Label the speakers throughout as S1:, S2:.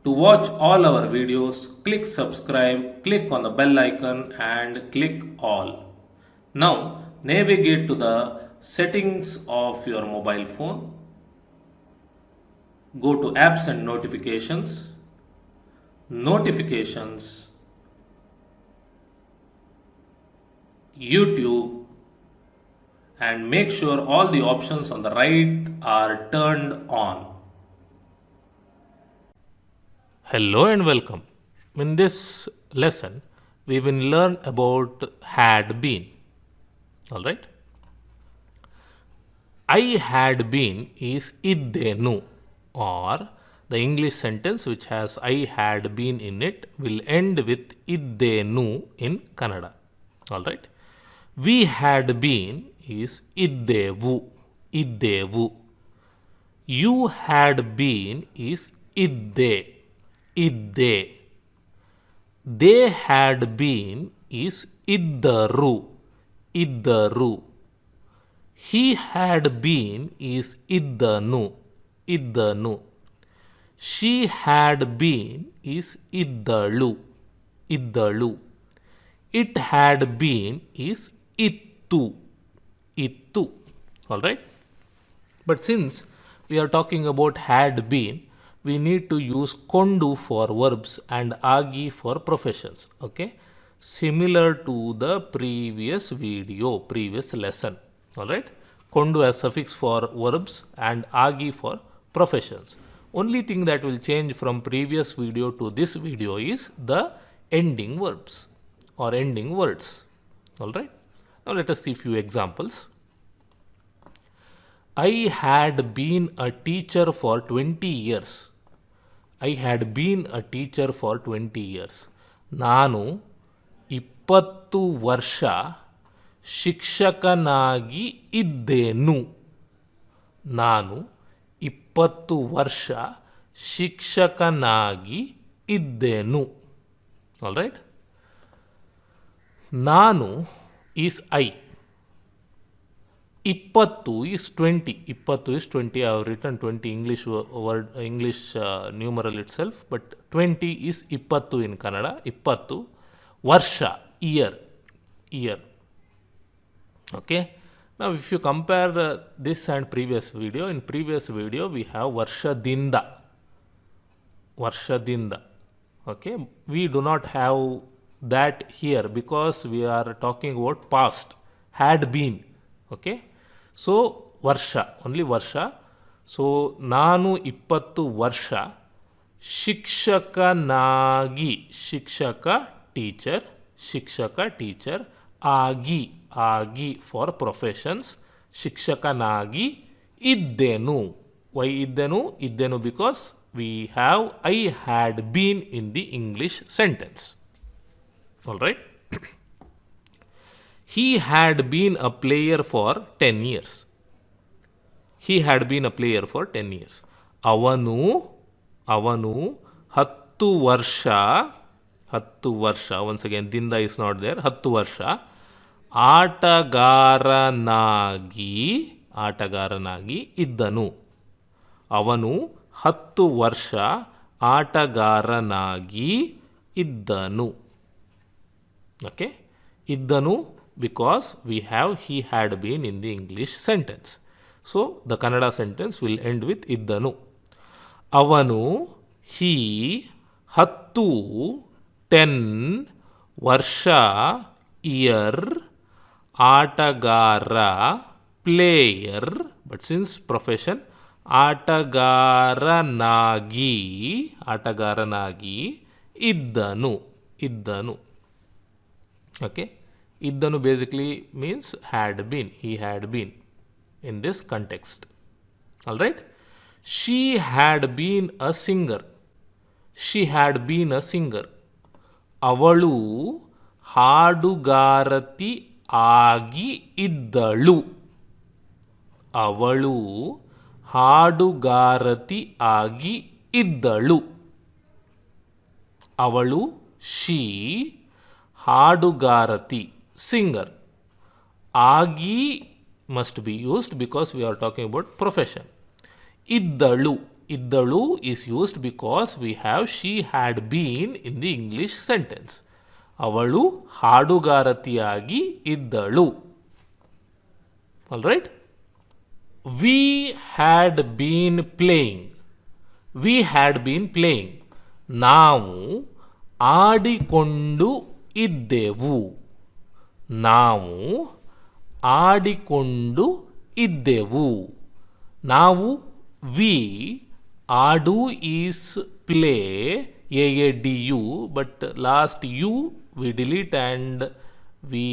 S1: To watch all our videos, click subscribe, click on the bell icon and click all. Now navigate to the settings of your mobile phone. Go to apps and notifications. Notifications. YouTube, and make sure all the options on the right are turned on. Hello and welcome. In this lesson, we will learn about had been. Alright? I had been is iddenu, or the English sentence which has I had been in it will end with iddenu in Kannada. Alright? We had been is iddevu, iddevu. You had been is idde, idde. They had been is iddaru, iddaru. He had been is iddanu, iddanu. She had been is iddalu, iddalu. It had been is ittu, ittu. Alright? But since we are talking about had been, we need to use kondu for verbs and agi for professions. Okay? Similar to the previous video, previous lesson. Alright? Kondu as suffix for verbs and agi for professions. Only thing that will change from previous video to this video is the ending verbs or ending words. Alright? Now let us see few examples. I had been a teacher for 20 years. I had been a teacher for 20 years. ನಾನು 20 ವರ್ಷ ಶಿಕ್ಷಕನಾಗಿ ಇದ್ದೇನು. ನಾನು 20 ವರ್ಷ ಶಿಕ್ಷಕನಾಗಿ ಇದ್ದೇನು. Alright? ನಾನು is I. 20 is 20. 20 is 20. I have written 20 English word, English numeral itself, but 20 is 20 in Kannada. 20. Varsha, year, year. Okay. Now, if you compare this and previous video, in previous video we have Varshadinda. Varshadinda. Okay. We do not have that here because we are talking about past, had been. Okay. So ವರ್ಷ, only ವರ್ಷ. So ನಾನು 20 ವರ್ಷ ಶಿಕ್ಷಕನಾಗಿ, ಶಿಕ್ಷಕ teacher, ಶಿಕ್ಷಕ teacher ಆಗಿ, ಆಗಿ for professions, ಶಿಕ್ಷಕನಾಗಿ ಇದ್ದೇನು. ವೈ ಇದ್ದೇನು? ಇದ್ದೇನು because we have I had been in the English sentence. All right. He had been a player for 10 years. He had been a player for 10 years. ಅವನು 10 ವರ್ಷ, 10 ವರ್ಷ, once again ದಿಂದ is not there, 10 ವರ್ಷ ಆಟಗಾರನಾಗಿ ಇದ್ದನು. ಅವನು 10 ವರ್ಷ ಆಟಗಾರನಾಗಿ ಇದ್ದನು. Okay. ಇದ್ದನು because we have he had been in the English sentence. So the Kannada sentence will end with iddanu. Avanu, he, 10 varsha, year, ಆಟಗಾರ, player, but since profession, ಆಟಗಾರನಾಗಿ ಇದ್ದನು, ಇದ್ದನು. Okay. Iddanu basically means had been, he had been in this context. Alright? She had been a singer. She had been a singer. ಅವಳು ಹಾಡುಗಾರತಿ ಆಗಿ ಇದ್ದಳು. ಅವಳು ಹಾಡುಗಾರತಿ ಆಗಿ ಇದ್ದಳು. ಅವಳು, she, ಹಾಡುಗಾರತಿ, singer. Agi must be used because we are talking about profession. Iddalu, iddalu is used because we have she had been in the English sentence. ಅವಳು ಹಾಡುಗಾರತಿಯಾಗಿ ಇದ್ದಳು. Alright? We had been playing. We had been playing. ನಾವು ಆಡಿಕೊಂಡು ಇದ್ದೆವು. ನಾವು ಆಡಿಕೊಂಡು ಇದ್ದೆವು. ನಾವು we ಆಡು is play AADU, but last U we delete and we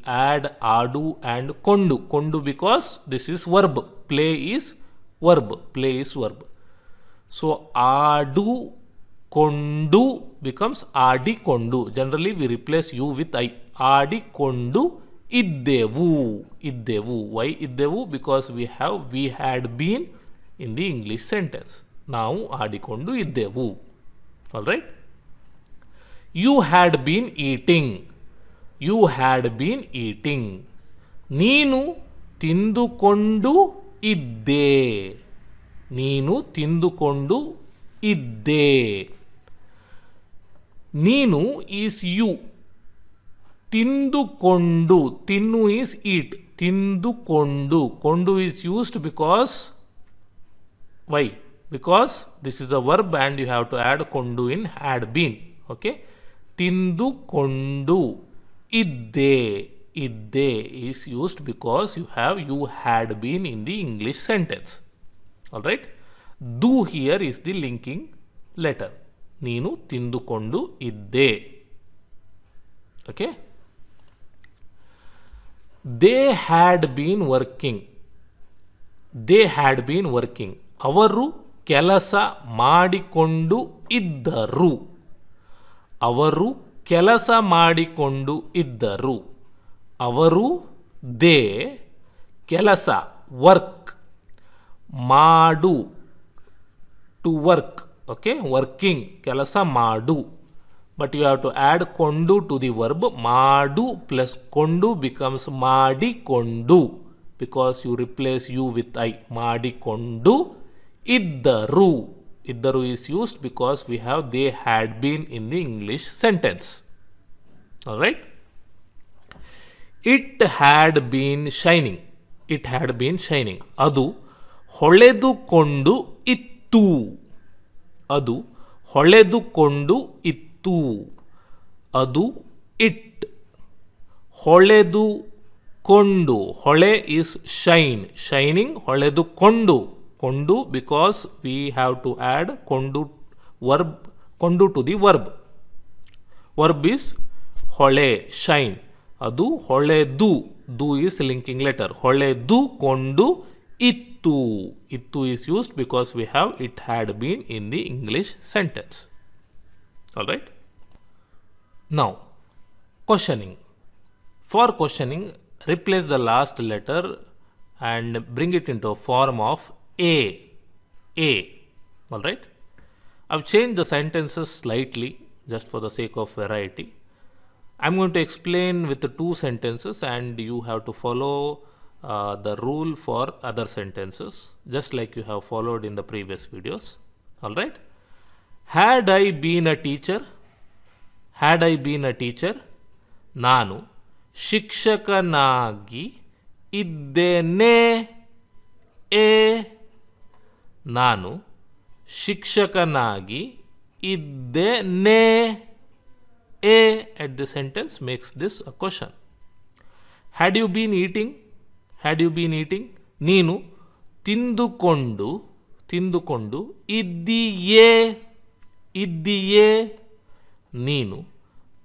S1: add adu and kondu because this is verb. Play is verb. Play is verb. So adu kondu becomes adikondu. Generally we replace U with I. Adikondu iddevu. Iddevu. Why iddevu? Because we had been in the English sentence. Now adikondu iddevu. Alright? You had been eating. You had been eating. ನೀನು ತಿಂದುಕೊಂಡು ಇದ್ದೆ. ನೀನು ತಿಂದುಕೊಂಡು ಇದ್ದೆ. ನೀನು is you. ತಿಂದುಕೊಂಡು, ತಿನ್ನು is eat. ತಿಂದುಕೊಂಡು, ಕೊಂಡು is used because why? Because this is a verb and you have to add kondu in had been. Okay? ತಿಂದುಕೊಂಡು ಇದ್ದೆ. ಇದ್ದೆ is used because you had been in the English sentence. Alright? Do here is the linking letter. ನೀನು ತಿಂದುಕೊಂಡು ಇದ್ದೆ. Okay? They had been working. They had been working. ಅವರು ಕೆಲಸ ಮಾಡಿಕೊಂಡು ಇದ್ದರು. ಅವರು ಕೆಲಸ ಮಾಡಿಕೊಂಡು ಇದ್ದರು. ಅವರು ದೇ ಕೆಲಸ ವರ್ಕ್ ಮಾಡು ಟು ವರ್ಕ್. ಓಕೆ, ವರ್ಕಿಂಗ್ ಕೆಲಸ ಮಾಡು. But you have to add ಕೊಂಡು ಟು ದಿ ವರ್ಬ್. ಮಾಡು ಪ್ಲಸ್ ಕೊಂಡು ಬಿಕಮ್ಸ್ ಮಾಡಿಕೊಂಡು because you replace U with I. ಮಾಡಿಕೊಂಡು ಇದ್ದರು. Iddaru is used because we have they had been in the English sentence. Alright? It had been shining. It had been shining. ಅದು ಹೊಳೆದುಕೊಂಡು ಇತ್ತು. ಅದು ಹೊಳೆದುಕೊಂಡು ಇತ್ತು. ಅದು ಇಟ್. ಹೊಳೆದುಕೊಂಡು. ಹೊಳೆ is shine. Shining ಹೊಳೆದುಕೊಂಡು. Kondu because we have to add kondu to the verb. Verb is hole, shine. Adu holedu. Du is linking letter. Holedu kondu ittu. Ittu is used because we have it had been in the English sentence. Alright? Now, questioning. For questioning, replace the last letter and bring it into a form of A. Alright? I've changed the sentences slightly just for the sake of variety. I'm going to explain with the two sentences and you have to follow the rule for other sentences just like you have followed in the previous videos. Alright? Had I been a teacher? Had I been a teacher? ನಾನು ಶಿಕ್ಷಕನಾಗಿ ಇದ್ದೇನೆ. ನಾನು ಶಿಕ್ಷಕನಾಗಿ ಇದ್ದೇನೆ. A at the sentence makes this a question. Had you been eating? Had you been eating? ನೀನು ತಿಂದುಕೊಂಡು ಇದ್ದೀಯೇ. ಇದ್ದೀಯೇ. ನೀನು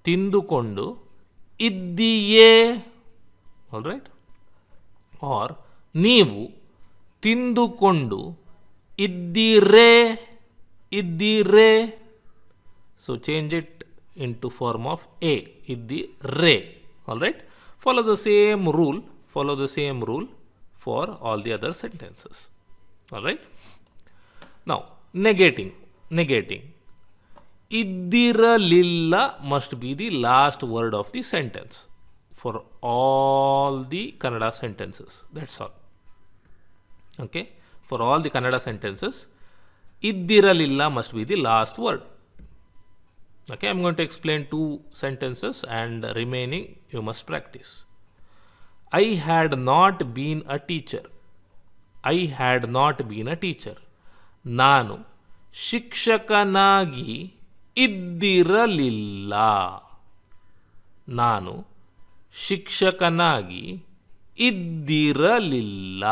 S1: ತಿಂದುಕೊಂಡು ಇದ್ದೀಯೇ. Alright? Or ನೀವು ತಿಂದುಕೊಂಡು ಇದ್ದೀರೇ. ಇದ್ದೀರೇ. So change it into form of A. ಇದ್ದೀರೇ. Alright? Follow the same rule. Follow the same rule for all the other sentences. Alright? Now, negating. ಇದ್ದಿರಲಿಲ್ಲ must be the last word of the sentence for all the Kannada sentences. That's all. Okay? For all the Kannada sentences, Iddiralilla must be the last word. Okay, I'm going to explain 2 sentences and remaining you must practice. I had not been a teacher. I had not been a teacher. ನಾನು ಶಿಕ್ಷಕನಾಗಿ ಇದ್ದಿರಲಿಲ್ಲ. ನಾನು ಶಿಕ್ಷಕನಾಗಿ ಇದ್ದಿರಲಿಲ್ಲ.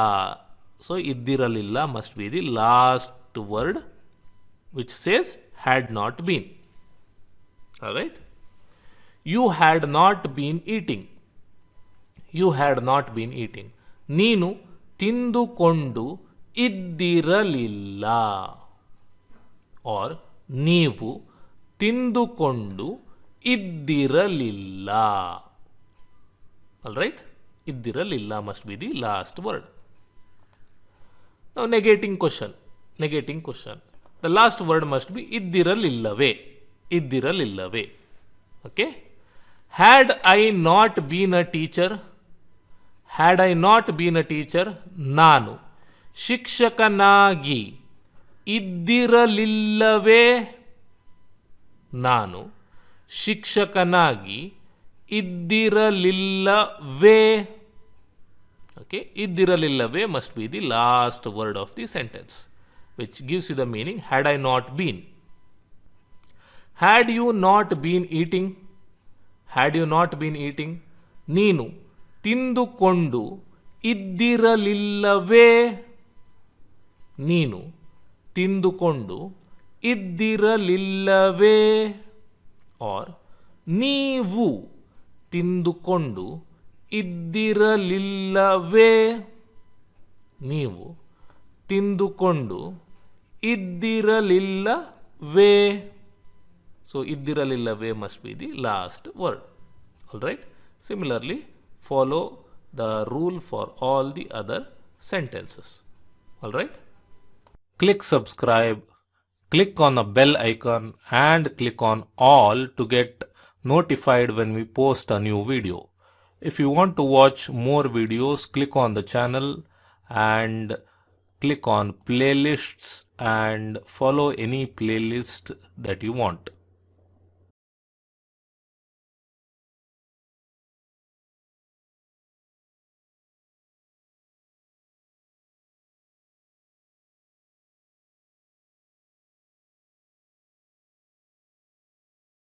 S1: So ಇದ್ದಿರಲಿಲ್ಲ must be the last word which says had not been. Alright? You had not been eating. You had not been eating. ನೀನು ತಿಂದುಕೊಂಡು ಇದ್ದಿರಲಿಲ್ಲ. Or ನೀವು ತಿಂದುಕೊಂಡು ಇದ್ದಿರಲಿಲ್ಲ. Alright? ಇದ್ದಿರಲಿಲ್ಲ must be the last word. Now negating question. Negating question. The last word must be ಇದ್ದಿರಲಿಲ್ಲವೇ. ಇದ್ದಿರಲಿಲ್ಲವೇ. Okay? Had I not been a teacher, had I not been a teacher, ನಾನು ಶಿಕ್ಷಕನಾಗಿ ಇದ್ದಿರಲಿಲ್ಲವೇ. ನಾನು ಶಿಕ್ಷಕನಾಗಿ ಇದ್ದಿರಲಿಲ್ಲವೇ. Okay? ಇದ್ದಿರಲಿಲ್ಲವೇ must be the last word of the sentence, which gives you the meaning had I not been. Had you not been eating, had you not been eating, ನೀನು ತಿಂದುಕೊಂಡು ಇದ್ದಿರಲಿಲ್ಲವೇ. ನೀನು ತಿಂದುಕೊಂಡು ಇದ್ದಿರಲಿಲ್ಲವೇ. R ನೀವು ತಿಂದುಕೊಂಡು ಇದ್ದಿರಲಿಲ್ಲವೇ. ನೀವು ತಿಂದುಕೊಂಡು ಇದ್ದಿರಲಿಲ್ಲವೇ. So ಇದ್ದಿರಲಿಲ್ಲವೇ must be the last word. Alright? Similarly, follow the rule for all the other sentences. Alright? Click subscribe, click on the bell icon and click on all to get notified when we post a new video. If you want to watch more videos, click on the channel and click on playlists and follow any playlist that you want.